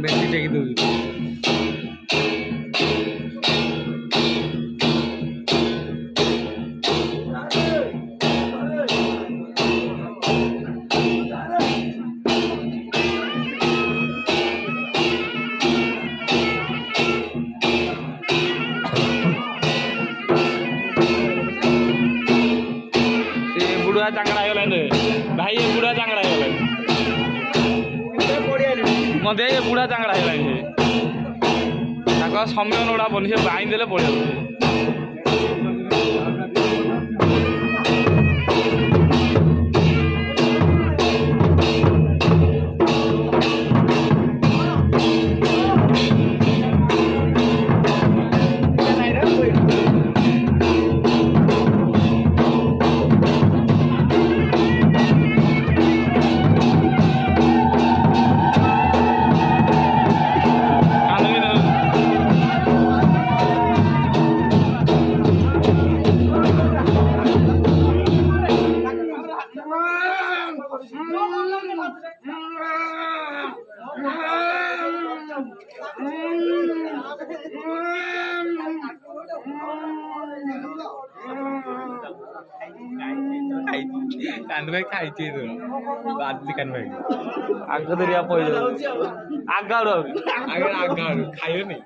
ବେଶୀ ଟେକି ଦଉଛୁ। बुढ़ा चांगड़ा ହେଇଗଲାଣି ଭାଇ ଏ ବୁଢା ଚାଙ୍ଗଡା ହେଇଗଲାଣି ମତେ ଏ ବୁଢା ଚାଙ୍ଗଡା ହେଇଗଲାଣି ସେ ତାଙ୍କ ସମୟ ନୋଡା ବନି ସେ ବାଇଁ ଦେଲେ ପଳେଇ ଯାଉଛି। कान भाई खाई तो आदमी कान भाई आग दरिया पड़ जाओ आग आगे आग खाइयो नहीं।